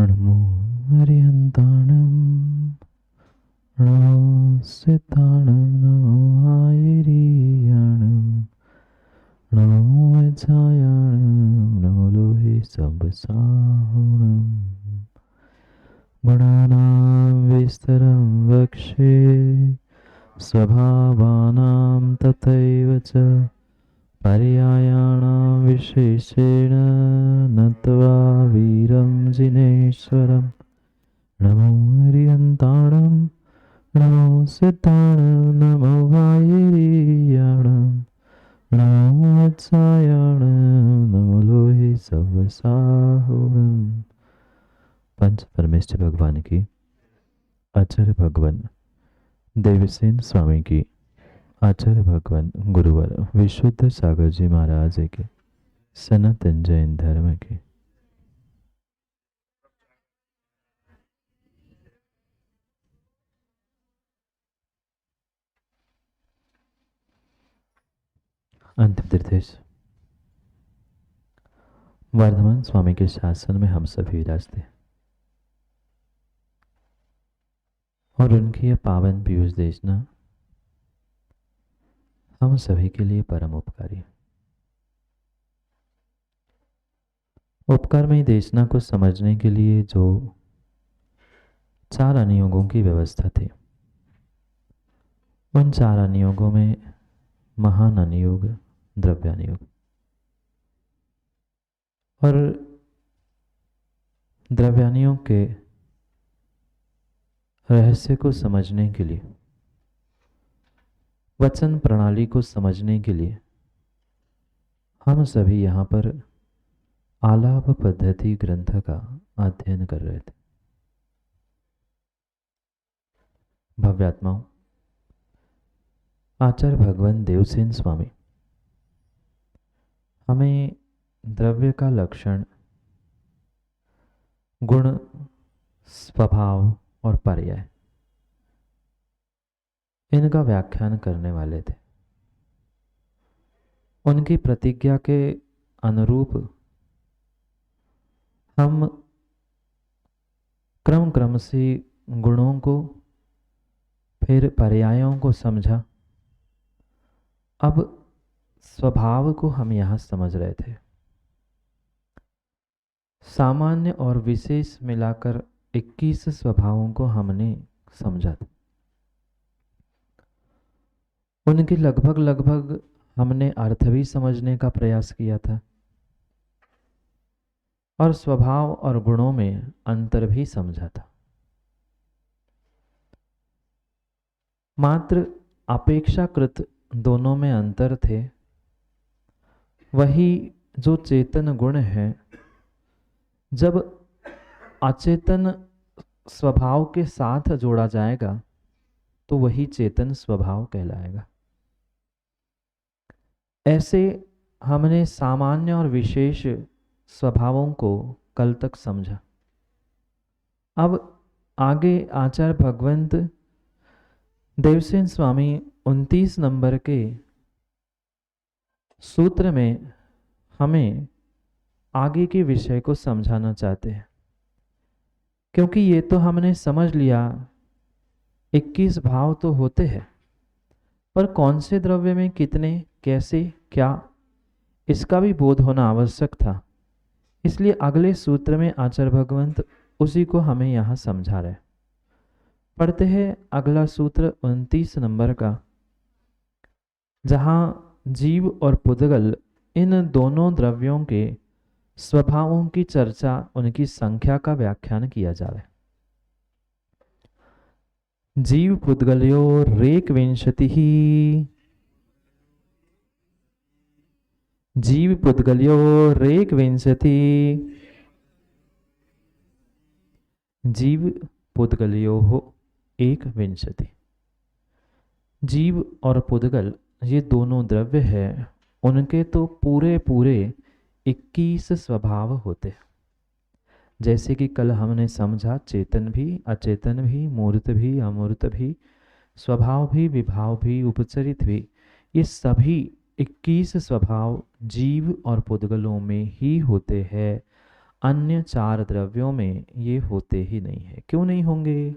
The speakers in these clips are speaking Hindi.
नमो हरिहन्ताणं नमो सिताणं नमो आयिरीयाणं नमो वज्रायाणं नमो लोहे सबसाहुणं गुणानां विस्तरं वक्षे स्वभावानां तथैव च पर्यायाणां विशेषेण नत्वा वीरं जिनेश्वरम् नमो हरिहन्ताणं नमो सिताणं नमो वायिरीयाणं नमो वत्सायाणं नमो लोहे सवसाहुणं। पंच परमेश्वर भगवान की, आचार्य भगवान देवसेन स्वामी की, आचार्य भगवान गुरुवर विशुद्ध सागर जी महाराज के सनातन जैन धर्म के अंतिम निर्देश। वर्धमान स्वामी के शासन में हम सभी विराजते हैं और उनकी यह पावन पीयूष देशना हम सभी के लिए परम उपकारी है। उपकारमयी देशना को समझने के लिए जो 4 अनुयोगों की व्यवस्था थी, उन 4 अनुयोगों में महान अनुयोग द्रव्यानुयोग और द्रव्यानुयोग के रहस्य को समझने के लिए, वचन प्रणाली को समझने के लिए हम सभी यहाँ पर आलाप पद्धति ग्रंथ का अध्ययन कर रहे थे। भव्यात्माओं, आचार्य भगवान देवसेन स्वामी हमें द्रव्य का लक्षण, गुण, स्वभाव और पर्याय इनका व्याख्यान करने वाले थे। उनकी प्रतिज्ञा के अनुरूप हम क्रम क्रम से गुणों को, फिर पर्यायों को समझा। अब स्वभाव को हम यहाँ समझ रहे थे। सामान्य और विशेष मिलाकर 21 स्वभावों को हमने समझा था। उनके लगभग हमने अर्थ भी समझने का प्रयास किया था और स्वभाव और गुणों में अंतर भी समझा था। मात्र अपेक्षाकृत दोनों में अंतर थे। वही जो चेतन गुण है, जब अचेतन स्वभाव के साथ जोड़ा जाएगा तो वही चेतन स्वभाव कहलाएगा। ऐसे हमने सामान्य और विशेष स्वभावों को कल तक समझा। अब आगे आचार्य भगवंत देवसेन स्वामी 29 नंबर के सूत्र में हमें आगे के विषय को समझाना चाहते हैं, क्योंकि ये तो हमने समझ लिया 21 भाव तो होते हैं, पर कौन से द्रव्य में कितने, कैसे, क्या, इसका भी बोध होना आवश्यक था। इसलिए अगले सूत्र में आचार्य भगवंत उसी को हमें यहाँ समझा रहे। पढ़ते हैं अगला सूत्र 29 नंबर का, जहाँ जीव और पुद्गल इन दोनों द्रव्यों के स्वभावों की चर्चा, उनकी संख्या का व्याख्यान किया जा रहा है। जीव पुद्गलयोरेकविंशतिः, जीव पुद्गलयोरेकविंशतिः, जीव पुद्गलयोः एकविंशति। जीव और पुद्गल ये दोनों द्रव्य है, उनके तो पूरे 21 स्वभाव होते हैं। जैसे कि कल हमने समझा, चेतन भी, अचेतन भी, मूर्त भी, अमूर्त भी, स्वभाव भी, विभाव भी, उपचरित भी, ये सभी 21 स्वभाव जीव और पुद्गलों में ही होते हैं। अन्य चार द्रव्यों में ये होते ही नहीं है। क्यों नहीं होंगे?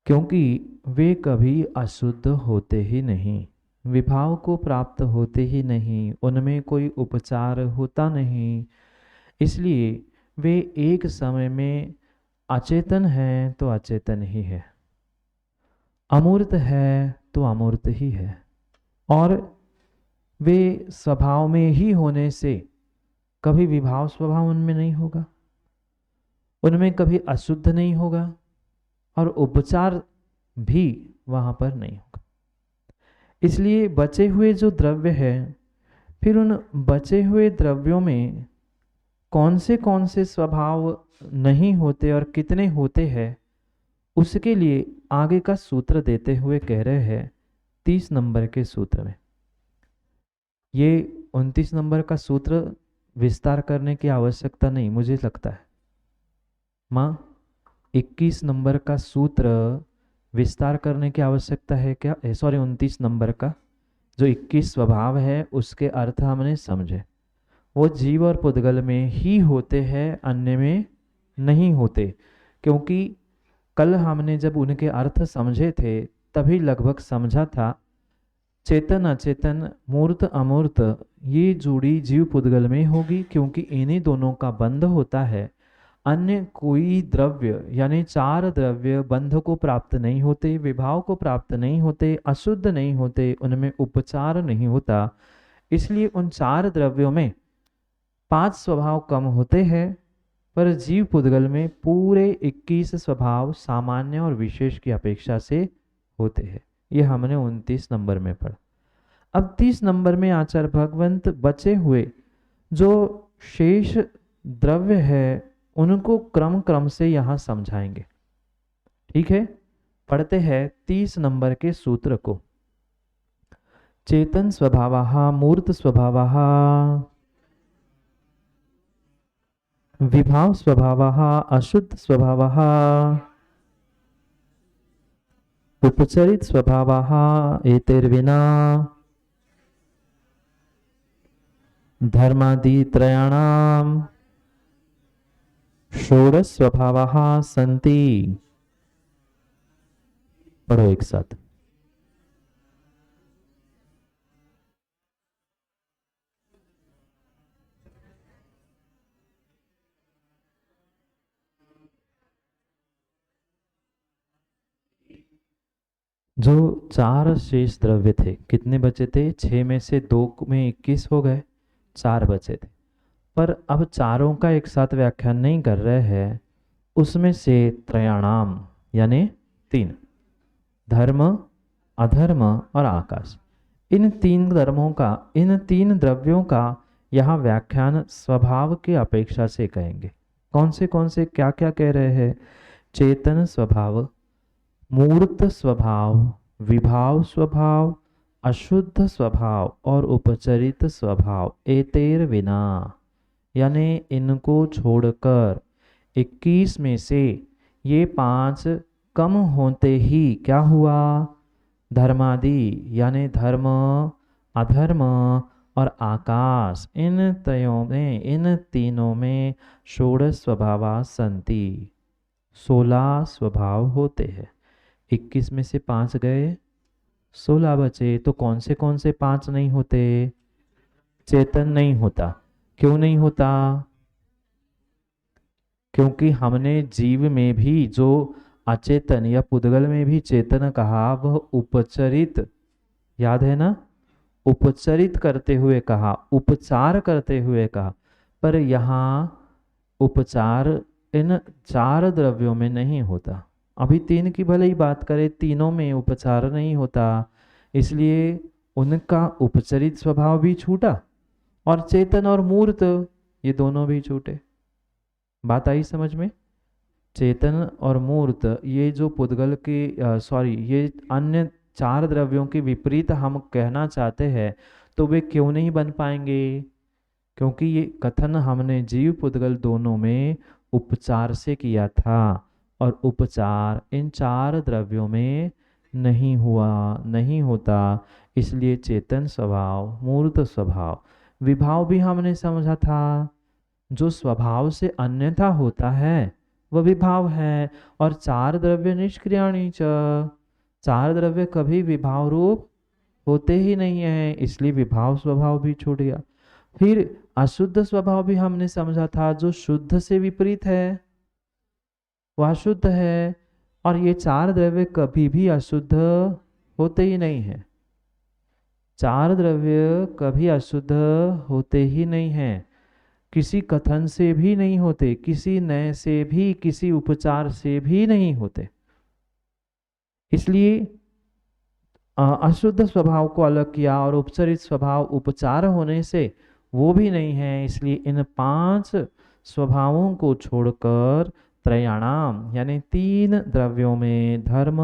क्योंकि वे कभी अशुद्ध होते ही नहीं, विभाव को प्राप्त होते ही नहीं, उनमें कोई उपचार होता नहीं। इसलिए वे एक समय में अचेतन है तो अचेतन ही है, अमूर्त है तो अमूर्त ही है, और वे स्वभाव में ही होने से कभी विभाव स्वभाव उनमें नहीं होगा, उनमें कभी अशुद्ध नहीं होगा, और उपचार भी वहां पर नहीं होगा। इसलिए बचे हुए जो द्रव्य है, फिर उन बचे हुए द्रव्यों में कौन से स्वभाव नहीं होते और कितने होते हैं, उसके लिए आगे का सूत्र देते हुए कह रहे हैं 30 नंबर के सूत्र में। ये 29 नंबर का सूत्र विस्तार करने की आवश्यकता नहीं मुझे लगता है। माँ 21 नंबर का सूत्र विस्तार करने की आवश्यकता है क्या? सॉरी 29 नंबर का जो 21 स्वभाव है उसके अर्थ हमने समझे। वो जीव और पुद्गल में ही होते हैं, अन्य में नहीं होते। क्योंकि कल हमने जब उनके अर्थ समझे थे तभी लगभग समझा था चेतन अचेतन मूर्त अमूर्त ये जोड़ी जीव पुद्गल में होगी, क्योंकि इन्हीं दोनों का बंध होता है। अन्य कोई द्रव्य यानी चार द्रव्य बंध को प्राप्त नहीं होते, विभाव को प्राप्त नहीं होते, अशुद्ध नहीं होते, उनमें उपचार नहीं होता। इसलिए उन चार द्रव्यों में 5 स्वभाव कम होते हैं, पर जीव पुद्गल में पूरे 21 स्वभाव सामान्य और विशेष की अपेक्षा से होते हैं। ये हमने 29 नंबर में पढ़ा। अब 30 नंबर में आचार्य भगवंत बचे हुए जो शेष द्रव्य है उनको क्रम क्रम से यहाँ समझाएंगे। ठीक है, पढ़ते हैं 30 नंबर के सूत्र को। चेतन स्वभावः मूर्त स्वभावः विभाव स्वभावः अशुद्ध स्वभावः उपचरित स्वभावः एतैर्विना धर्मादित्रयाणां षोडश स्वभावः सन्ति। पढ़ो एक साथ। जो चार शेष द्रव्य थे कितने बचे थे? 6 में से 2 में 21 हो गए, 4 बचे थे। पर अब चारों का एक साथ व्याख्यान नहीं कर रहे हैं। उसमें से त्रयाणाम यानी 3 धर्म अधर्म और आकाश, इन 3 धर्मों का, इन 3 द्रव्यों का यहाँ व्याख्यान स्वभाव की अपेक्षा से कहेंगे। कौन से क्या क्या कह रहे हैं? चेतन स्वभाव, मूर्त स्वभाव, विभाव स्वभाव, अशुद्ध स्वभाव और उपचरित स्वभाव एतेर विना, यानी इनको छोड़कर 21 में से ये 5 कम होते ही क्या हुआ? धर्मादि यानी धर्म अधर्म और आकाश, इन त्रयों में, इन तीनों में षोडश स्वभावा संति, 16 स्वभाव होते हैं। 21 में से 5 गए, 16 बचे। तो कौन से 5 नहीं होते? चेतन नहीं होता। क्यों नहीं होता? क्योंकि हमने जीव में भी जो अचेतन या पुद्गल में भी चेतन कहा वह उपचरित, याद है ना? उपचरित करते हुए कहा, उपचार करते हुए कहा। पर यहाँ उपचार इन 4 द्रव्यों में नहीं होता। अभी 3 की भले ही बात करें, तीनों में उपचार नहीं होता, इसलिए उनका उपचरित स्वभाव भी छूटा और चेतन और मूर्त ये दोनों भी छूटे। बात आई समझ में? चेतन और मूर्त ये जो पुद्गल के सॉरी ये अन्य 4 द्रव्यों के विपरीत हम कहना चाहते हैं, तो वे क्यों नहीं बन पाएंगे? क्योंकि ये कथन हमने जीव पुद्गल दोनों में उपचार से किया था, और उपचार इन 4 द्रव्यों में नहीं हुआ, नहीं होता। इसलिए चेतन स्वभाव, मूर्त स्वभाव, विभाव भी हमने समझा था जो स्वभाव से अन्यथा होता है वह विभाव है। और चार द्रव्य निष्क्रियाणि च, चार द्रव्य कभी विभाव रूप होते ही नहीं है, इसलिए विभाव स्वभाव भी छूट गया। फिर अशुद्ध स्वभाव भी हमने समझा था, जो शुद्ध से विपरीत है वह शुद्ध है। और ये चार द्रव्य कभी भी अशुद्ध होते ही नहीं है, चार द्रव्य कभी अशुद्ध होते ही नहीं है, किसी कथन से भी नहीं होते, किसी नए से भी, किसी उपचार से भी नहीं होते। इसलिए अशुद्ध स्वभाव को अलग किया और उपचरित स्वभाव उपचार होने से वो भी नहीं है। इसलिए इन पांच स्वभावों को छोड़कर त्रयाणाम यानी तीन द्रव्यों में धर्म,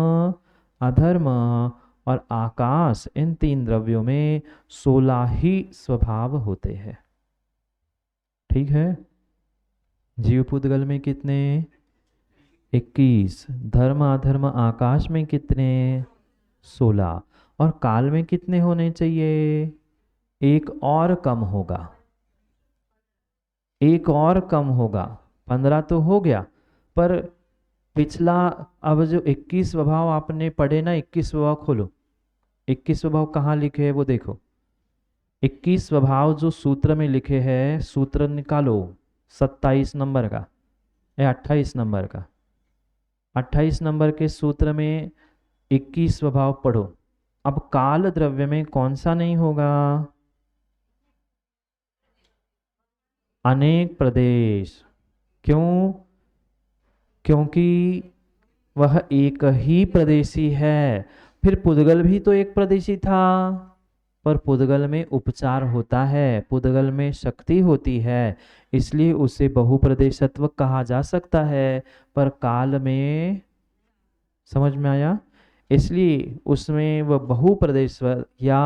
अधर्म और आकाश, इन तीन द्रव्यों में 16 ही स्वभाव होते हैं। ठीक है। जीव पुद्गल में कितने? 21। धर्म अधर्म आकाश में कितने? 16। और काल में कितने होने चाहिए? एक और कम होगा, एक और कम होगा, 15 तो हो गया। पर पिछला, अब जो 21 स्वभाव आपने पढ़े ना, 21 स्वभाव खोलो, 21 स्वभाव कहाँ लिखे है वो देखो। 21 स्वभाव जो सूत्र में लिखे हैं, सूत्र निकालो 27 नंबर का या 28 नंबर का। 28 नंबर के सूत्र में 21 स्वभाव पढ़ो। अब काल द्रव्य में कौन सा नहीं होगा? अनेक प्रदेश। क्यों? क्योंकि वह एक ही प्रदेशी है। फिर पुद्गल भी तो एक प्रदेशी था, पर पुद्गल में उपचार होता है, पुद्गल में शक्ति होती है, इसलिए उसे बहुप्रदेशत्व कहा जा सकता है। पर काल में, समझ में आया? इसलिए उसमें वह बहुप्रदेश या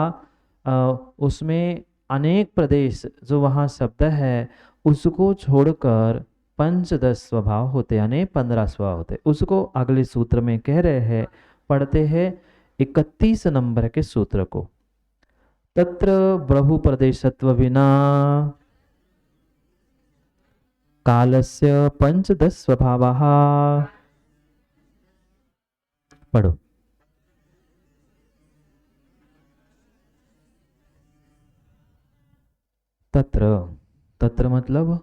उसमें अनेक प्रदेश जो वहाँ शब्द है उसको छोड़कर पंचदश स्वभाव होते यानी 15 स्वभाव होते। उसको अगले सूत्र में कह रहे हैं, पढ़ते हैं 31 नंबर के सूत्र को। तत्र बहुप्रदेशत्व विना कालस्य पंचदश स्वभावः। पढ़ो। तत्र, तत्र मतलब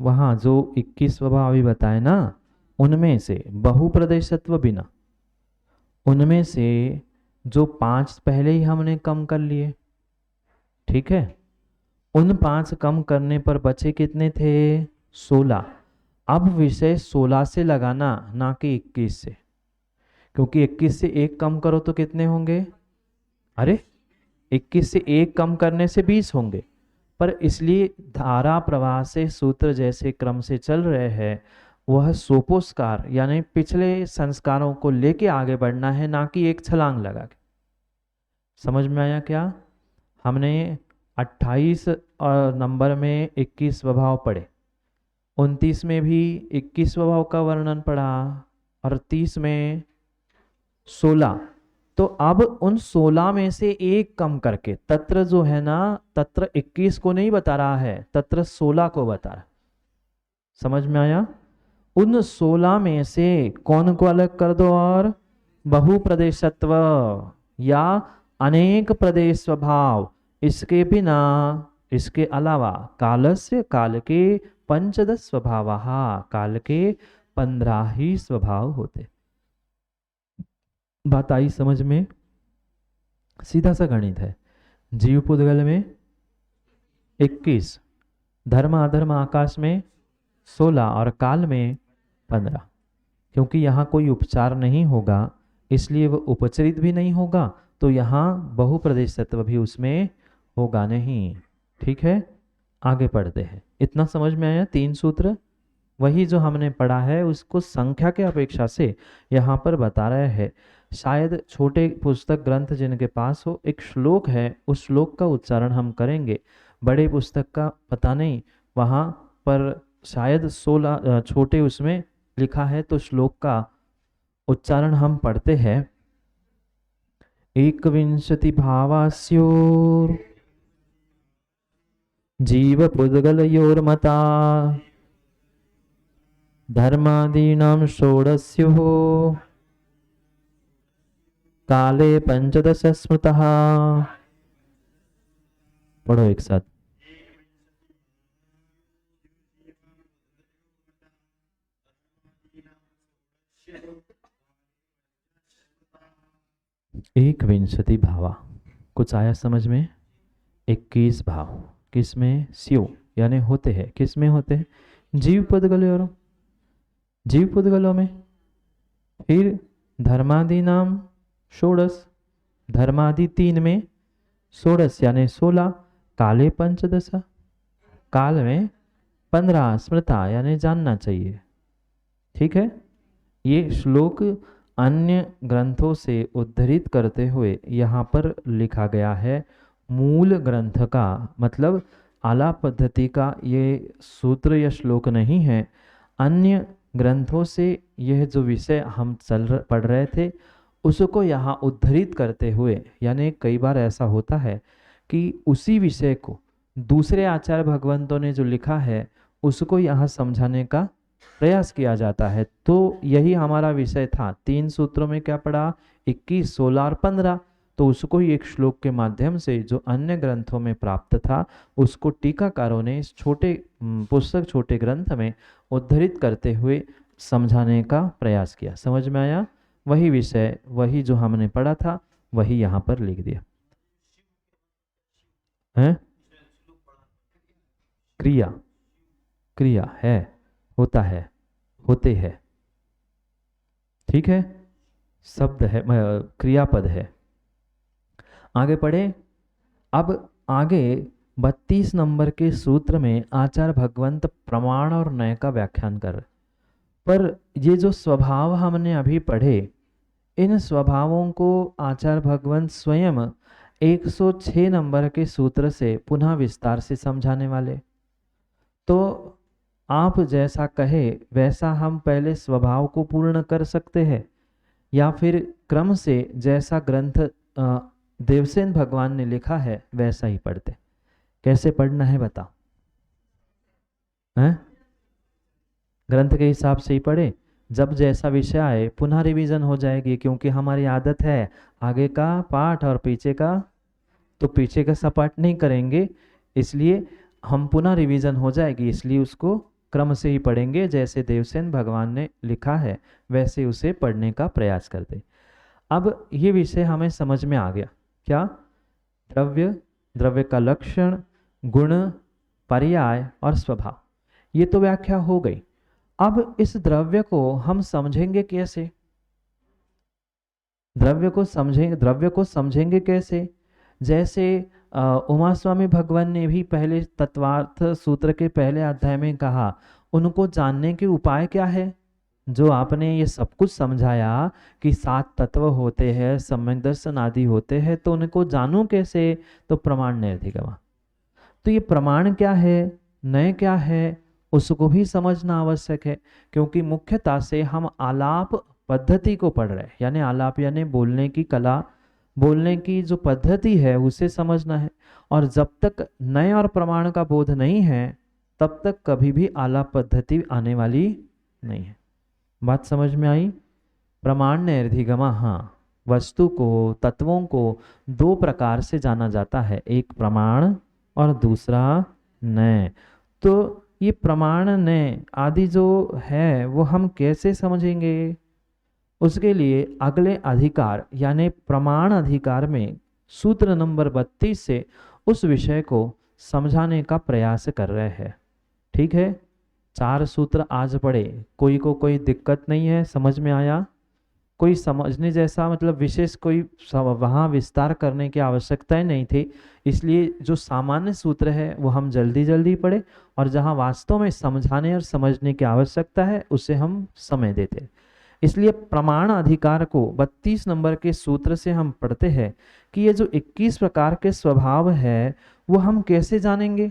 वहां जो 21 स्वभाव अभी बताए ना, उनमें से बहुप्रदेशत्व बिना, उनमें से जो 5 पहले ही हमने कम कर लिए, ठीक है, उन 5 कम करने पर बचे कितने थे? 16। अब विषय 16 से लगाना, ना कि 21 से, क्योंकि 21 से एक कम करो तो कितने होंगे? अरे 21 से एक कम करने से 20 होंगे। पर इसलिए धारा प्रवाह से सूत्र जैसे क्रम से चल रहे हैं, वह सोपोस्कार यानी पिछले संस्कारों को लेके आगे बढ़ना है, ना कि एक छलांग लगा के। समझ में आया क्या? हमने 28 और नंबर में 21 स्वभाव पढ़े, 29 में भी 21 स्वभाव का वर्णन पढ़ा और 30 में 16। तो अब उन 16 में से एक कम करके, तत्र जो है ना, तत्र 21 को नहीं बता रहा है, तत्र 16 को बता रहा। समझ में आया? उन 16 में से कौन को अलग कर दो? और बहुप्रदेशत्व या अनेक प्रदेश स्वभाव, इसके बिना, इसके अलावा कालस्य, काल के पंचदश स्वभाव, काल के 15 ही स्वभाव होते। बात आई समझ में? सीधा सा गणित है। जीव पुद्गल में 21, धर्म अधर्म आकाश में 16 और काल में 15। क्योंकि यहाँ कोई उपचार नहीं होगा, इसलिए वह उपचरित भी नहीं होगा, तो यहाँ बहुप्रदेशत्व भी उसमें होगा नहीं। ठीक है, आगे पढ़ते हैं। इतना समझ में आया? 3 सूत्र वही जो हमने पढ़ा है उसको संख्या के अपेक्षा से यहाँ पर बता रहे हैं। शायद छोटे पुस्तक ग्रंथ जिनके पास हो, एक श्लोक है, उस श्लोक का उच्चारण हम करेंगे। बड़े पुस्तक का पता नहीं, वहाँ पर शायद 16 छोटे उसमें लिखा है, तो श्लोक का उच्चारण हम पढ़ते हैं। 21 भावास्योर जीव पुद्गलयोर्मता धर्मादीनां षोडस्युः काले पंचदश स्मृतः। पढ़ो एक साथ। एक विंशति भावा, कुछ आया समझ में? 21 भाव किसमें? स्यु यानी होते हैं। किसमें होते हैं? जीव पुद्गलों, जीव पुद्गलों में। फिर धर्मादि नाम षोडश, धर्मादि 3 में, षोडश यानी 16, काले पंचदश, काल में 15, स्मृता यानी जानना चाहिए। ठीक है। ये श्लोक अन्य ग्रंथों से उद्धृत करते हुए यहाँ पर लिखा गया है। मूल ग्रंथ का मतलब आलाप पद्धति का ये सूत्र या श्लोक नहीं है। अन्य ग्रंथों से यह जो विषय हम पढ़ रहे थे उसको यहाँ उद्धृत करते हुए, यानी कई बार ऐसा होता है कि उसी विषय को दूसरे आचार्य भगवंतों ने जो लिखा है उसको यहाँ समझाने का प्रयास किया जाता है। तो यही हमारा विषय था। 3 सूत्रों में क्या पढ़ा? 21, 16 और 15। तो उसको ही एक श्लोक के माध्यम से जो अन्य ग्रंथों में प्राप्त था उसको टीकाकारों ने इस छोटे पुस्तक, छोटे ग्रंथ में उद्धृत करते हुए समझाने का प्रयास किया। समझ में आया? वही विषय, वही जो हमने पढ़ा था वही यहाँ पर लिख दिया है। क्रिया, क्रिया है, होता है, होते हैं। ठीक है, शब्द है, क्रियापद है। आगे पढ़े। अब आगे 32 नंबर के सूत्र में आचार्य भगवंत प्रमाण और नय का व्याख्यान कर रहे। पर ये जो स्वभाव हमने अभी पढ़े, इन स्वभावों को आचार्य भगवंत स्वयं 106 नंबर के सूत्र से पुनः विस्तार से समझाने वाले। तो आप जैसा कहे वैसा हम पहले स्वभाव को पूर्ण कर सकते हैं, या फिर क्रम से जैसा ग्रंथ देवसेन भगवान ने लिखा है वैसा ही पढ़ते। कैसे पढ़ना है बताओ? हैं? ग्रंथ के हिसाब से ही पढ़े। जब जैसा विषय आए पुनः रिवीजन हो जाएगी, क्योंकि हमारी आदत है आगे का पाठ और पीछे का, तो पीछे का सपाठ नहीं करेंगे, इसलिए हम पुनः रिवीजन हो जाएगी। इसलिए उसको क्रम से ही पढ़ेंगे, जैसे देवसेन भगवान ने लिखा है वैसे उसे पढ़ने का प्रयास करते। अब ये विषय हमें समझ में आ गया। क्या? द्रव्य, द्रव्य का लक्षण, गुण, पर्याय और स्वभाव, ये तो व्याख्या हो गई। अब इस द्रव्य को हम समझेंगे कैसे? द्रव्य को समझेंगे कैसे? जैसे उमा स्वामी भगवान ने भी पहले तत्वार्थ सूत्र के पहले अध्याय में कहा, उनको जानने के उपाय क्या है? जो आपने ये सब कुछ समझाया कि 7 तत्व होते हैं, सम्यक दर्शन आदि होते हैं, तो उनको जानूं कैसे? तो प्रमाण निर्धिगमा। तो ये प्रमाण क्या है, नय क्या है, उसको भी समझना आवश्यक है, क्योंकि मुख्यतः से हम आलाप पद्धति को पढ़ रहे हैं। यानी आलाप यानी बोलने की कला, बोलने की जो पद्धति है उसे समझना है। और जब तक नय और प्रमाण का बोध नहीं है तब तक कभी भी आलाप पद्धति आने वाली नहीं है। बात समझ में आई? प्रमाण निर्धिगमा, हाँ, वस्तु को, तत्वों को 2 प्रकार से जाना जाता है, एक प्रमाण और दूसरा नय। तो ये प्रमाण नय आदि जो है वो हम कैसे समझेंगे? उसके लिए अगले अधिकार यानी प्रमाण अधिकार में सूत्र नंबर 32 से उस विषय को समझाने का प्रयास कर रहे हैं। ठीक है, 4 सूत्र आज पढ़े, कोई को कोई दिक्कत नहीं है? समझ में आया? कोई समझने जैसा मतलब विशेष कोई वहाँ विस्तार करने की आवश्यकता नहीं थी। इसलिए जो सामान्य सूत्र है वो हम जल्दी जल्दी पढ़े, और जहाँ वास्तव में समझाने और समझने की आवश्यकता है उसे हम समय देते। इसलिए प्रमाण अधिकार को 32 नंबर के सूत्र से हम पढ़ते हैं कि ये जो 21 प्रकार के स्वभाव है वो हम कैसे जानेंगे?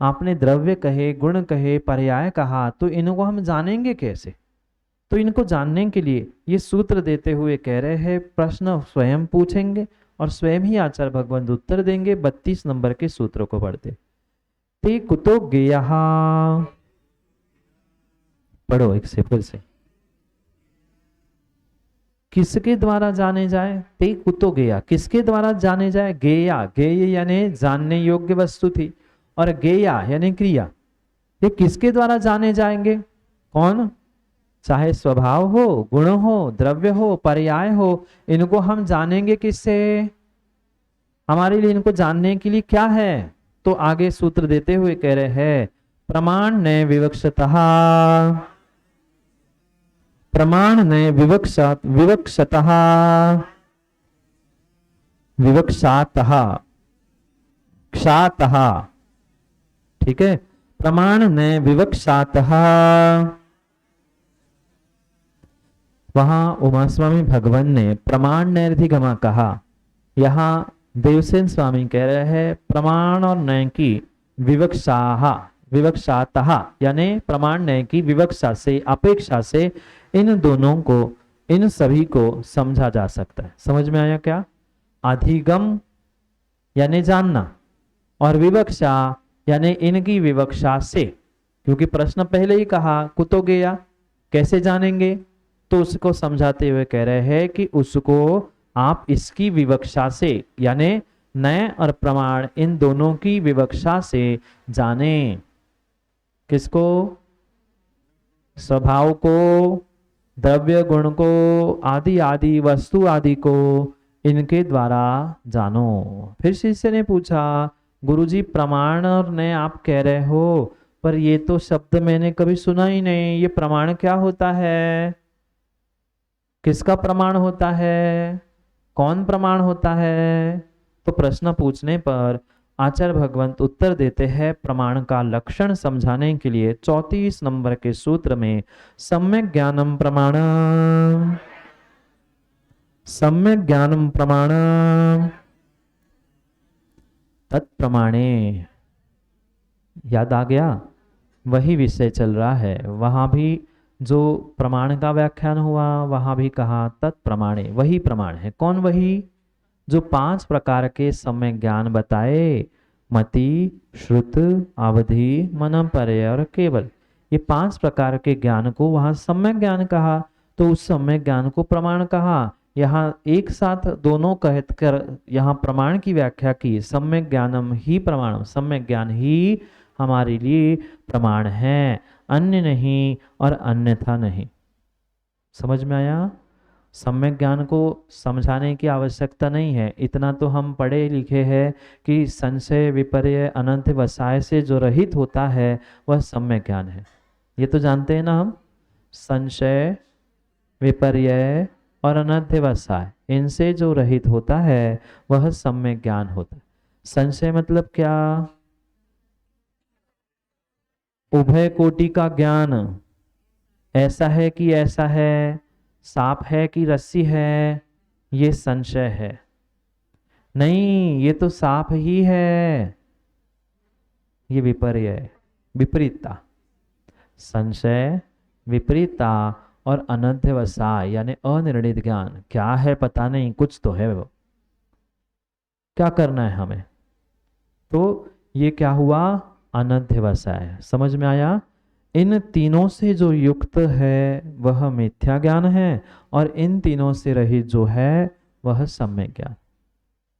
आपने द्रव्य कहे, गुण कहे, पर्याय कहा, तो इनको हम जानेंगे कैसे? तो इनको जानने के लिए ये सूत्र देते हुए कह रहे हैं प्रश्न स्वयं पूछेंगे और स्वयं ही आचार्य भगवंत उत्तर देंगे। 32 नंबर के सूत्र को पढ़ते। ते कुतो गेयः। पढ़ो एक से फिर से। किसके द्वारा जाने जाए? ते कुतो गेया, किसके द्वारा जाने जाए? गेया, गेय यानी जानने योग्य वस्तु थी, और गेया यानी क्रिया। ये किसके द्वारा जाने जाएंगे? कौन? चाहे स्वभाव हो, गुण हो, द्रव्य हो, पर्याय हो, इनको हम जानेंगे किससे? हमारे लिए इनको जानने के लिए क्या है? तो आगे सूत्र देते हुए कह रहे हैं प्रमाण ने विवक्षतः, प्रमाण ने विवक्षतः, विवक्षातः, क्षातः, ठीक है। प्रमाण ने विवक्षातः, वहां उमा स्वामी भगवान ने प्रमाण नैर्धिगमा कहा, यहाँ देवसेन स्वामी कह रहे हैं प्रमाण और नय की विवक्षा, विवक्षातः यानी प्रमाण नय की विवक्षा से, अपेक्षा से इन दोनों को, इन सभी को समझा जा सकता है। समझ में आया क्या? अधिगम यानी जानना, और विवक्षा यानी इनकी विवक्षा से, क्योंकि प्रश्न पहले ही कहा कुतो गया, कैसे जानेंगे? तो उसको समझाते हुए कह रहे हैं कि उसको आप इसकी विवक्षा से, यानी नय और प्रमाण इन दोनों की विवक्षा से जाने। किसको? स्वभाव को, द्रव्य गुण को, आदि आदि वस्तु आदि को इनके द्वारा जानो। फिर शिष्य ने पूछा गुरुजी प्रमाण और नय आप कह रहे हो, पर ये तो शब्द मैंने कभी सुना ही नहीं, ये प्रमाण क्या होता है? किसका प्रमाण होता है? कौन प्रमाण होता है? तो प्रश्न पूछने पर आचार्य भगवंत उत्तर देते हैं प्रमाण का लक्षण समझाने के लिए 34 नंबर के सूत्र में सम्यक ज्ञानम प्रमाण, सम्यक ज्ञानम प्रमाण तत्प्रमाणे। याद आ गया? वही विषय चल रहा है। वहां भी जो प्रमाण का व्याख्यान हुआ वहां भी कहा तत्प्रमाणे, वही प्रमाण है। कौन वही? जो 5 प्रकार के सम्यक ज्ञान बताए, मति, श्रुत, अवधि, मन, पर्य और केवल, ये 5 प्रकार के ज्ञान को वहां सम्यक ज्ञान कहा, तो उस सम्यक ज्ञान को प्रमाण कहा। यहाँ एक साथ दोनों कहत कर यहाँ प्रमाण की व्याख्या की, सम्यक ज्ञानम ही प्रमाणम, सम्यक ज्ञान ही हमारे लिए प्रमाण है, अन्य नहीं और अन्यथा नहीं। समझ में आया? सम्यक ज्ञान को समझाने की आवश्यकता नहीं है, इतना तो हम पढ़े लिखे हैं कि संशय विपर्य अनंत वसाय से जो रहित होता है वह सम्यक ज्ञान है। ये तो जानते हैं ना हम, संशय विपर्य और अनंत वसाय, इनसे जो रहित होता है वह सम्यक ज्ञान होता है। संशय मतलब क्या? उभय कोटि का ज्ञान, ऐसा है कि ऐसा है, सांप है कि रस्सी है, ये संशय है। नहीं, ये तो सांप ही है, ये विपर्य है, विपरीतता। संशय, विपरीतता और अनध्यवसाय यानी अनिर्णित ज्ञान, क्या है पता नहीं, कुछ तो है वो, क्या करना है हमें? तो ये क्या हुआ? अनध्यवसाय। समझ में आया? इन तीनों से जो युक्त है वह मिथ्या ज्ञान है, और इन तीनों से रहित जो है वह सम्यक ज्ञान।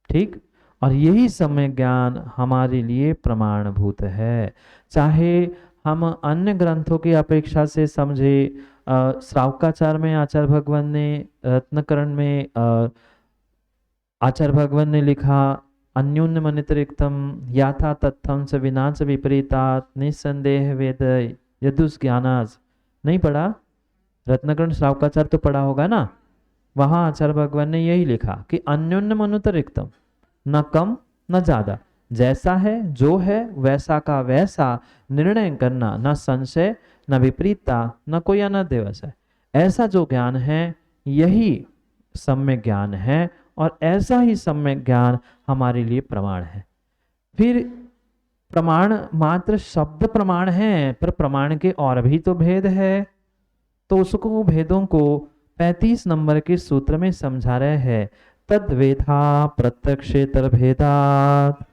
ठीक? और यही सम्यक ज्ञान हमारे लिए प्रमाणभूत है। चाहे हम अन्य ग्रंथों की अपेक्षा से समझे, श्रावकाचार में आचार्य भगवान ने, रत्नकरण में आचार्य भगवान ने लिखा अन्योन्य मनितरिक्तम याथा तत्थम च विनाच विपरीतात निसंदेह वेद यदुस ज्ञानाज। नहीं पढ़ा? रत्नकरण श्रावकाचार तो पढ़ा होगा ना। वहां आचार्य भगवान ने यही लिखा कि अन्योन्य मनुतरिक्तम, न कम न ज्यादा, जैसा है जो है वैसा का वैसा निर्णय करना, न संशय न विपरीतता न कोई अनध्यवसाय, ऐसा जो ज्ञान है यही सम्यक ज्ञान है, और ऐसा ही सम्यक ज्ञान हमारे लिए प्रमाण है। फिर प्रमाण मात्र शब्द प्रमाण है, पर प्रमाण के और भी तो भेद है, तो उसको भेदों को 35 नंबर के सूत्र में समझा रहे हैं। तद्वेधा प्रत्यक्षेतर भेदात्,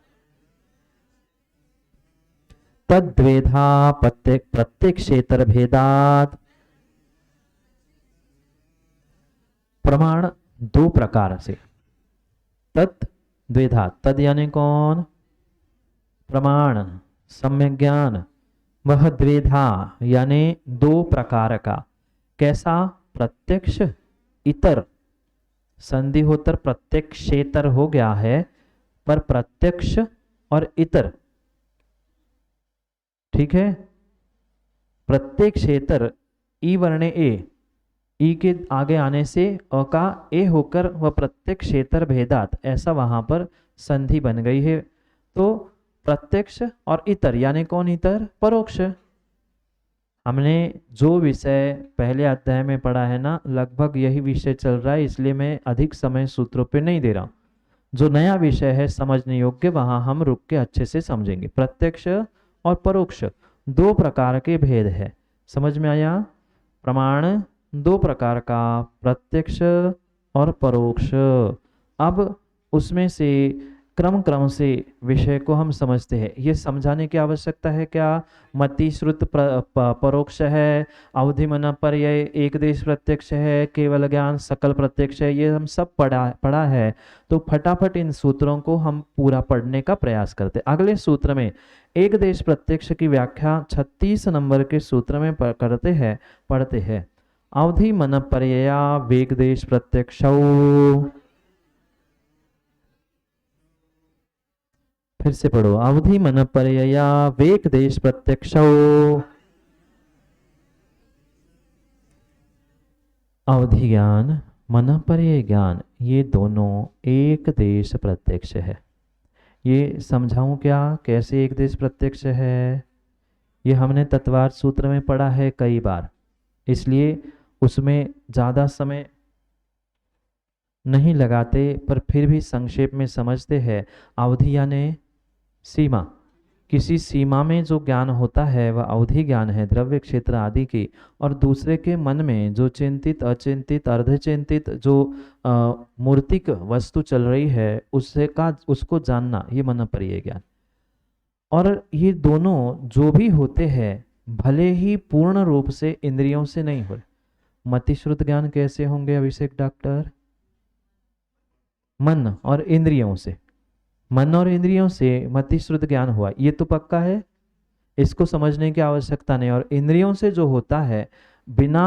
तद्वेधा प्रत्यक्षेतर भेदात। प्रमाण दो प्रकार से। तत् द्वेधा, तद यानी कौन? प्रमाण, सम्यक ज्ञान। वह द्वेधा यानी दो प्रकार का। कैसा? प्रत्यक्ष इतर। संधि होकर प्रत्यक्षेतर हो गया है, पर प्रत्यक्ष और इतर, ठीक है। प्रत्यक्षेतर ई वर्ण ई के आगे आने से अ का ए होकर वह प्रत्यक्षेतर भेदात, ऐसा वहां पर संधि बन गई है। तो प्रत्यक्ष और इतर यानी कौन? इतर, परोक्ष। हमने जो विषय पहले अध्याय में पढ़ा है ना, लगभग यही विषय चल रहा है, इसलिए मैं अधिक समय सूत्रों पे नहीं दे रहा हूं। जो नया विषय है समझने योग्य, वहां हम रुक के अच्छे से समझेंगे। प्रत्यक्ष और परोक्ष दो प्रकार के भेद है, समझ में आया? प्रमाण दो प्रकार का, प्रत्यक्ष और परोक्ष। अब उसमें से क्रम क्रम से विषय को हम समझते हैं। ये समझाने की आवश्यकता है क्या? मति श्रुत परोक्ष है, अवधि मन पर यह एक देश प्रत्यक्ष है, केवल ज्ञान सकल प्रत्यक्ष है, ये हम सब पढ़ा है। तो फटाफट इन सूत्रों को हम पूरा पढ़ने का प्रयास करते हैं। अगले सूत्र में एक देश प्रत्यक्ष की व्याख्या 36 नंबर के सूत्र में पढ़ते हैं। अवधि मन पर्यया वेग देश प्रत्यक्ष। फिर से पढ़ो। अवधि मन पर्यया वेग देश प्रत्यक्ष। अवधि ज्ञान, मन पर्यय ज्ञान, ये दोनों एक देश प्रत्यक्ष है। ये समझाऊं क्या? कैसे एक देश प्रत्यक्ष है? ये हमने तत्वार्थ सूत्र में पढ़ा है कई बार, इसलिए उसमें ज़्यादा समय नहीं लगाते, पर फिर भी संक्षेप में समझते हैं। अवधि यानी सीमा। किसी सीमा में जो ज्ञान होता है वह अवधि ज्ञान है, द्रव्य क्षेत्र आदि की। और दूसरे के मन में जो चिंतित, अचिंतित, अर्धचिंतित जो मूर्तिक वस्तु चल रही है उसको जानना, ये मन पर्यय ज्ञान। और ये दोनों जो भी होते हैं भले ही पूर्ण रूप से इंद्रियों से नहीं हो। मतिश्रुत ज्ञान कैसे होंगे अभिषेक डॉक्टर? मन और इंद्रियों से। मन और इंद्रियों से मतिश्रुत ज्ञान हुआ, ये तो पक्का है, इसको समझने की आवश्यकता नहीं। और इंद्रियों से जो होता है बिना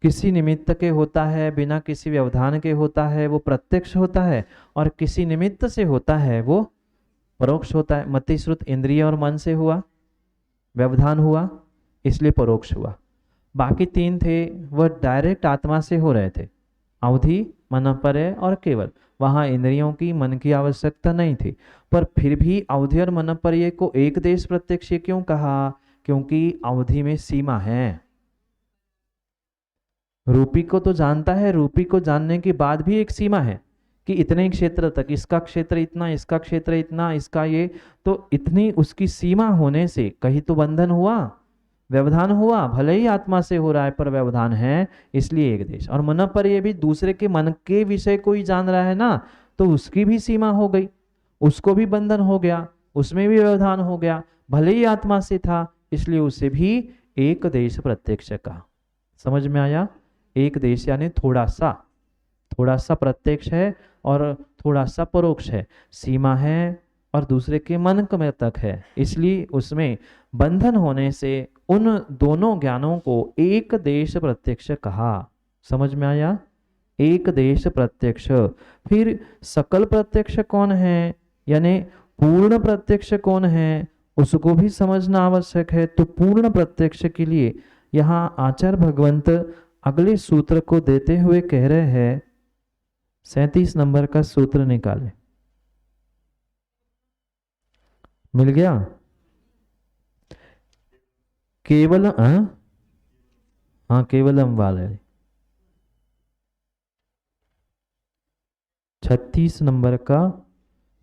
किसी निमित्त के होता है, बिना किसी व्यवधान के होता है, वो प्रत्यक्ष होता है। और किसी निमित्त से होता है वो परोक्ष होता है। मतिश्रुत इंद्रिय और मन से हुआ, व्यवधान हुआ, इसलिए परोक्ष हुआ। बाकी तीन थे वह डायरेक्ट आत्मा से हो रहे थे, अवधि, मन पर्यय और केवल। वहां इंद्रियों की, मन की आवश्यकता नहीं थी। पर फिर भी अवधि और मन पर्यय को एक देश प्रत्यक्ष क्यों कहा? क्योंकि अवधि में सीमा है। रूपी को तो जानता है, रूपी को जानने के बाद भी एक सीमा है कि इतने क्षेत्र तक, इसका क्षेत्र इतना, इसका क्षेत्र इतना, इसका ये, तो इतनी उसकी सीमा होने से कहीं तो बंधन हुआ, व्यवधान हुआ। भले ही आत्मा से हो रहा है पर व्यवधान है, इसलिए एक देश। और मन पर ये भी दूसरे के मन के विषय को ही जान रहा है ना, तो उसकी भी सीमा हो गई, उसको भी बंधन हो गया, उसमें भी व्यवधान हो गया। भले ही आत्मा से था, इसलिए उसे भी एक देश प्रत्यक्ष कहा। समझ में आया? एक देश यानी थोड़ा सा प्रत्यक्ष है और थोड़ा सा परोक्ष है, सीमा है और दूसरे के मन में तक है, इसलिए उसमें बंधन होने से उन दोनों ज्ञानों को एक देश प्रत्यक्ष कहा। समझ में आया? एक देश प्रत्यक्ष। फिर सकल प्रत्यक्ष कौन है, यानी पूर्ण प्रत्यक्ष कौन है, उसको भी समझना आवश्यक है। तो पूर्ण प्रत्यक्ष के लिए यहाँ आचार्य भगवंत अगले सूत्र को देते हुए कह रहे हैं, 37 नंबर का सूत्र निकाले। मिल गया? केवल हाँ केवलम वाले 36 नंबर का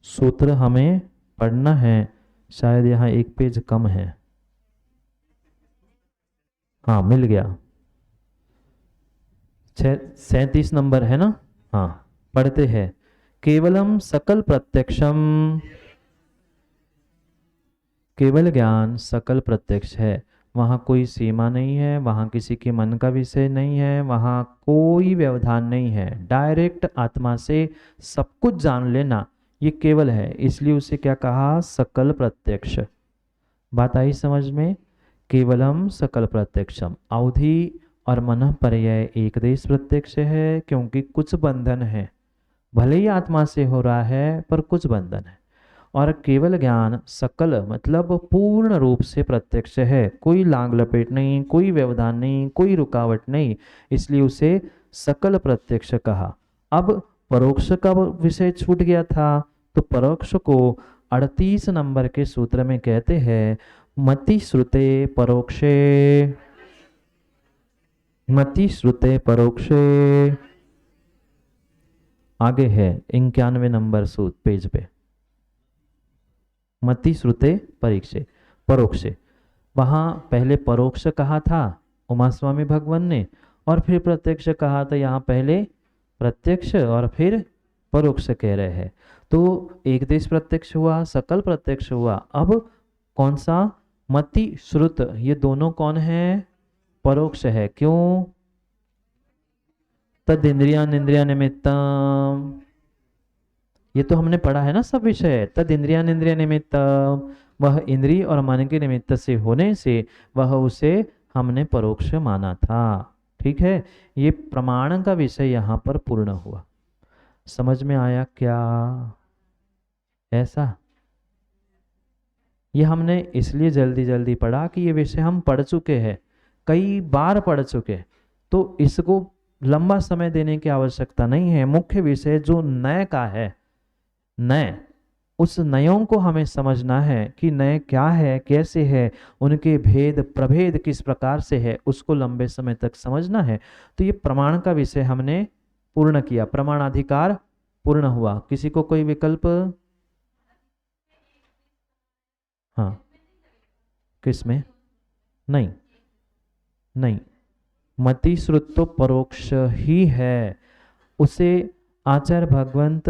सूत्र हमें पढ़ना है। शायद यहाँ एक पेज कम है। हाँ मिल गया, 37 नंबर है ना? हाँ पढ़ते हैं। केवलम सकल प्रत्यक्षम, केवल ज्ञान सकल प्रत्यक्ष है। वहाँ कोई सीमा नहीं है, वहाँ किसी के मन का विषय नहीं है, वहाँ कोई व्यवधान नहीं है। डायरेक्ट आत्मा से सब कुछ जान लेना ये केवल है, इसलिए उसे क्या कहा? सकल प्रत्यक्ष। बात आई समझ में? केवलम सकल प्रत्यक्षम। अवधि और मनः पर्याय एक देश प्रत्यक्ष है, क्योंकि कुछ बंधन है, भले ही आत्मा से हो रहा है पर कुछ बंधन है। और केवल ज्ञान सकल मतलब पूर्ण रूप से प्रत्यक्ष है, कोई लांग लपेट नहीं, कोई व्यवधान नहीं, कोई रुकावट नहीं, इसलिए उसे सकल प्रत्यक्ष कहा। अब परोक्ष का विषय छूट गया था, तो परोक्ष को 38 नंबर के सूत्र में कहते हैं मति श्रुते परोक्षे। मति श्रुते परोक्षे आगे है 91 नंबर सूत्र पेज पे। मति श्रुते परीक्षे परोक्षे, वहाँ पहले परोक्ष कहा था उमा स्वामी भगवान ने, और फिर प्रत्यक्ष कहा था। यहाँ पहले प्रत्यक्ष और फिर परोक्ष कह रहे हैं। तो एक देश प्रत्यक्ष हुआ, सकल प्रत्यक्ष हुआ। अब कौन सा? मति श्रुत, ये दोनों कौन है? परोक्ष है। क्यों? तद इंद्रिया निमित्तम, ये तो हमने पढ़ा है ना सब विषय। तद इंद्रिया निमित्तम, वह इंद्रिय और मन के निमित्त से होने से वह उसे हमने परोक्ष माना था। ठीक है, ये प्रमाण का विषय यहाँ पर पूर्ण हुआ। समझ में आया क्या? ऐसा ये हमने इसलिए जल्दी जल्दी पढ़ा कि ये विषय हम पढ़ चुके हैं, कई बार पढ़ चुके, तो इसको लंबा समय देने की आवश्यकता नहीं है। मुख्य विषय जो नए का है, नए, उस नयों को हमें समझना है कि नए क्या है, कैसे है, उनके भेद प्रभेद किस प्रकार से है, उसको लंबे समय तक समझना है। तो ये प्रमाण का विषय हमने पूर्ण किया, प्रमाणाधिकार पूर्ण हुआ। किसी को कोई विकल्प? हाँ, किसमें? नहीं नहीं, मति श्रुत तो परोक्ष ही है। उसे आचार्य भगवंत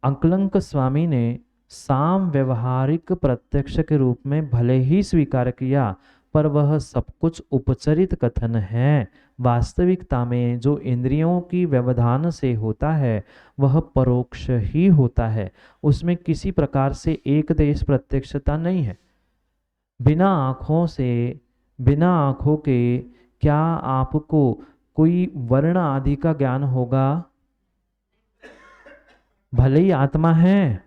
अंकलंक स्वामी ने साम व्यवहारिक प्रत्यक्ष के रूप में भले ही स्वीकार किया, पर वह सब कुछ उपचरित कथन है। वास्तविकता में जो इंद्रियों की व्यवधान से होता है वह परोक्ष ही होता है, उसमें किसी प्रकार से एक देश प्रत्यक्षता नहीं है। बिना आँखों से, बिना आँखों के क्या आपको कोई वर्ण आदि का ज्ञान होगा? भले ही आत्मा है,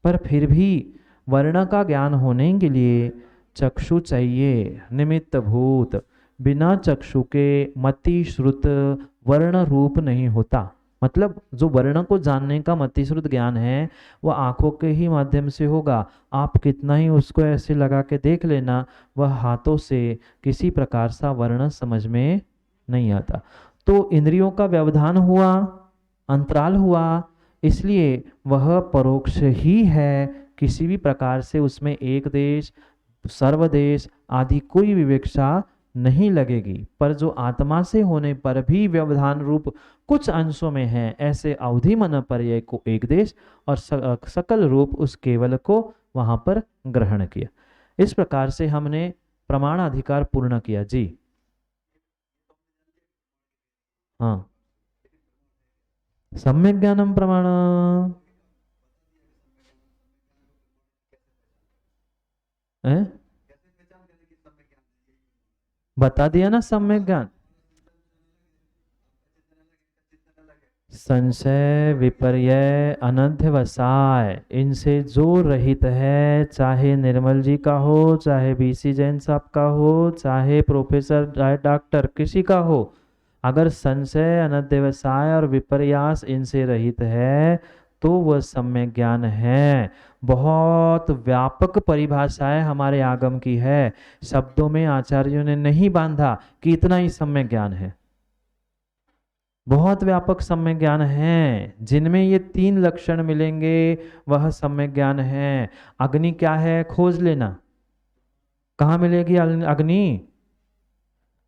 पर फिर भी वर्ण का ज्ञान होने के लिए चक्षु चाहिए, निमित्त भूत। बिना चक्षु के मति श्रुत वर्ण रूप नहीं होता। मतलब जो वर्ण को जानने का मति श्रुत ज्ञान है वह आंखों के ही माध्यम से होगा। आप कितना ही उसको ऐसे लगा के देख लेना, वह हाथों से किसी प्रकार सा वर्ण समझ में नहीं आता। तो इंद्रियों का व्यवधान हुआ, अंतराल हुआ, इसलिए वह परोक्ष ही है। किसी भी प्रकार से उसमें एक देश, सर्वदेश आदि कोई विवेक्षा नहीं लगेगी। पर जो आत्मा से होने पर भी व्यवधान रूप कुछ अंशों में है, ऐसे अवधि मन पर्याय को एक देश और सकल रूप उस केवल को वहां पर ग्रहण किया। इस प्रकार से हमने प्रमाण अधिकार पूर्ण किया। जी हाँ, सम्यक ज्ञानम प्रमाण है, बता दिया ना सम्यक ज्ञान। संशय विपर्य अनध्यवसाय, इनसे जो रहित है, चाहे निर्मल जी का हो, चाहे बीसी जैन साहब का हो, चाहे प्रोफेसर चाहे डॉक्टर किसी का हो, अगर संशय अनध्यवसाय और विपर्यास इनसे रहित है तो वह सम्यक ज्ञान है। बहुत व्यापक परिभाषाएं हमारे आगम की है, शब्दों में आचार्यों ने नहीं बांधा कि इतना ही सम्यक ज्ञान है। बहुत व्यापक सम्यक ज्ञान है, जिनमें ये 3 लक्षण मिलेंगे वह सम्यक ज्ञान है। अग्नि क्या है? खोज लेना, कहाँ मिलेगी अग्नि?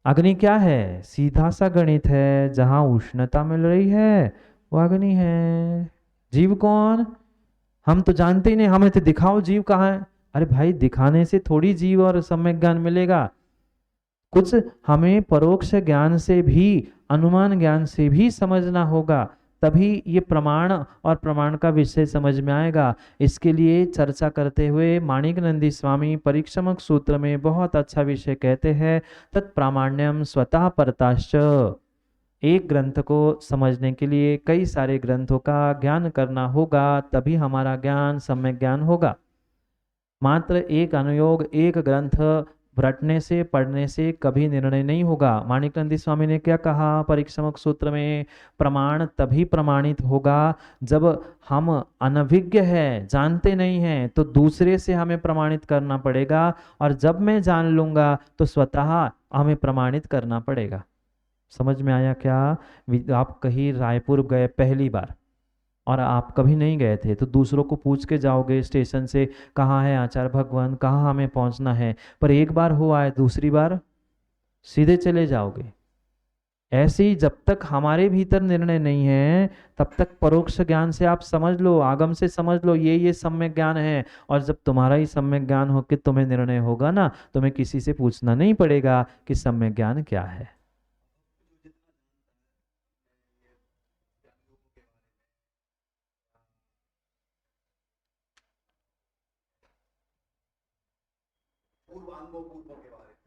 अग्नि क्या है? सीधा सा गणित है, जहां उष्णता मिल रही है वो अग्नि है। जीव कौन? हम तो जानते ही नहीं, हमें तो दिखाओ जीव कहाँ है। अरे भाई, दिखाने से थोड़ी जीव और सम्यक ज्ञान मिलेगा। कुछ हमें परोक्ष ज्ञान से भी, अनुमान ज्ञान से भी समझना होगा, तभी ये प्रमाण और प्रमाण का विषय समझ में आएगा। इसके लिए चर्चा करते हुए माणिकनंदी स्वामी परीक्षमक सूत्र में बहुत अच्छा विषय कहते हैं, तत्प्रामाण्यम स्वतः परताश्च। एक ग्रंथ को समझने के लिए कई सारे ग्रंथों का ज्ञान करना होगा, तभी हमारा ज्ञान सम्यक ज्ञान होगा। मात्र एक अनुयोग, एक ग्रंथ रटने से, पढ़ने से कभी निर्णय नहीं होगा। माणिकनंदी स्वामी ने क्या कहा परीक्षमक सूत्र में? प्रमाण तभी प्रमाणित होगा जब हम अनभिज्ञ है, जानते नहीं हैं, तो दूसरे से हमें प्रमाणित करना पड़ेगा, और जब मैं जान लूंगा तो स्वतः हमें प्रमाणित करना पड़ेगा। समझ में आया क्या? आप कहीं रायपुर गए पहली बार और आप कभी नहीं गए थे, तो दूसरों को पूछ के जाओगे स्टेशन से, कहाँ है आचार्य भगवान, कहाँ हमें पहुंचना है। पर एक बार हुआ है, दूसरी बार सीधे चले जाओगे। ऐसे ही जब तक हमारे भीतर निर्णय नहीं है, तब तक परोक्ष ज्ञान से आप समझ लो, आगम से समझ लो ये सम्यक ज्ञान है। और जब तुम्हारा ही सम्यक ज्ञान हो कि तुम्हें निर्णय होगा ना, तुम्हें किसी से पूछना नहीं पड़ेगा कि सम्यक ज्ञान क्या है।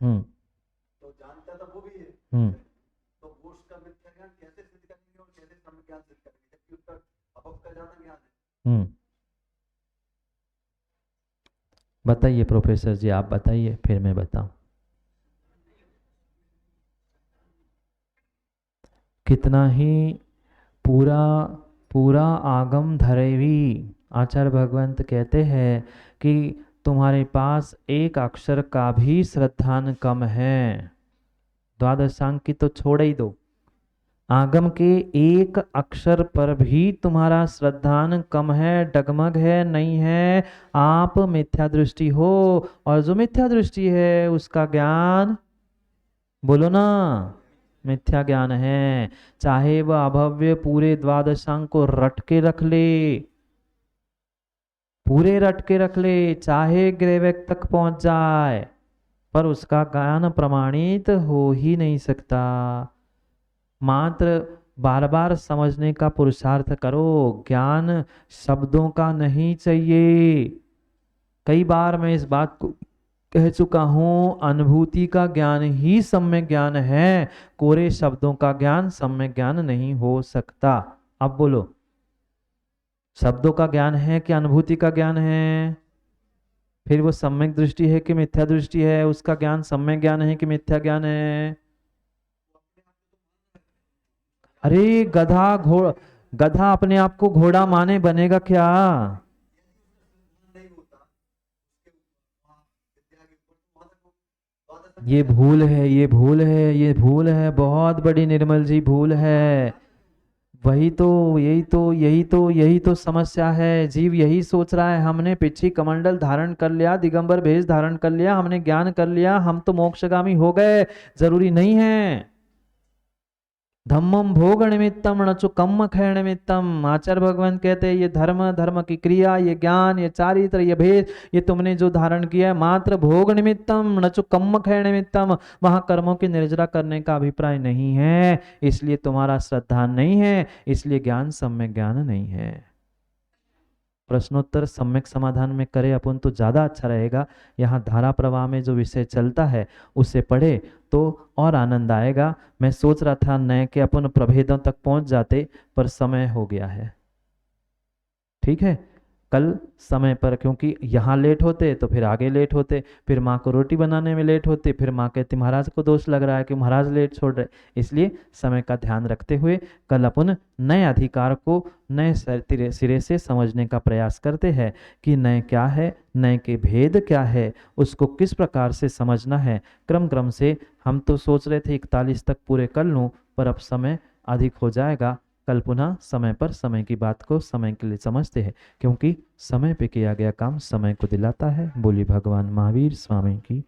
हम्म। हम्म। हम्म। बताइए प्रोफेसर जी, आप बताइए फिर मैं बताऊं। कितना ही पूरा पूरा आगम धरेवी, आचार्य भगवंत कहते हैं कि तुम्हारे पास एक अक्षर का भी श्रद्धान कम है। द्वादशांग की तो छोड़ ही दो, आगम के एक अक्षर पर भी तुम्हारा श्रद्धान कम है, डगमग है, नहीं है। आप मिथ्या दृष्टि हो, और जो मिथ्या दृष्टि है उसका ज्ञान, बोलो ना, मिथ्या ज्ञान है। चाहे वह अभव्य पूरे द्वादशांग को रट के रख ले, पूरे रट के रख ले, चाहे ग्रेवेक तक पहुंच जाए, पर उसका ज्ञान प्रमाणित हो ही नहीं सकता। मात्र बार बार समझने का पुरुषार्थ करो, ज्ञान शब्दों का नहीं चाहिए। कई बार मैं इस बात को कह चुका हूं, अनुभूति का ज्ञान ही सम्यक ज्ञान है, कोरे शब्दों का ज्ञान सम्यक ज्ञान नहीं हो सकता। अब बोलो, शब्दों का ज्ञान है कि अनुभूति का ज्ञान है? फिर वो सम्यक दृष्टि है कि मिथ्या दृष्टि है? उसका ज्ञान सम्यक ज्ञान है कि मिथ्या ज्ञान है? अरे गधा घोड़ा, गधा अपने आप को घोड़ा माने बनेगा क्या? ये भूल है, ये भूल है, ये भूल है, बहुत बड़ी, निर्मल जी भूल है। वही तो, यही तो समस्या है। जीव यही सोच रहा है, हमने पिछी कमंडल धारण कर लिया, दिगंबर भेष धारण कर लिया, हमने ज्ञान कर लिया, हम तो मोक्षगामी हो गए। जरूरी नहीं है। धम्मम भोग निमित्तम नचु कम्म क्षय निमित्तम। आचार्य भगवान कहते हैं ये धर्म, धर्म की क्रिया, ये ज्ञान, ये चारित्र, ये भेद, ये तुमने जो धारण किया है मात्र भोग निमित्तम नचु कम्म क्षय निमित्तम। वहां कर्मों की निर्जरा करने का अभिप्राय नहीं है, इसलिए तुम्हारा श्रद्धा नहीं है, इसलिए ज्ञान सम्यक ज्ञान नहीं है। प्रश्नोत्तर सम्यक समाधान में करे अपन तो ज़्यादा अच्छा रहेगा। यहाँ धारा प्रवाह में जो विषय चलता है उसे पढ़े तो और आनंद आएगा। मैं सोच रहा था नए के अपन प्रभेदों तक पहुंच जाते, पर समय हो गया है। ठीक है, कल समय पर, क्योंकि यहाँ लेट होते तो फिर आगे लेट होते, फिर माँ को रोटी बनाने में लेट होते, फिर माँ कहती महाराज को दोष लग रहा है कि महाराज लेट छोड़ रहे। इसलिए समय का ध्यान रखते हुए कल अपन नए अधिकार को नए सिरे से समझने का प्रयास करते हैं कि नए क्या है, नए के भेद क्या है, उसको किस प्रकार से समझना है। क्रम क्रम से हम तो सोच रहे थे 41 तक पूरे कर लूँ, पर अब समय अधिक हो जाएगा। कल पुनः समय पर समय की बात को समय के लिए समझते हैं, क्योंकि समय पे किया गया काम समय को दिलाता है। बोली भगवान महावीर स्वामी की।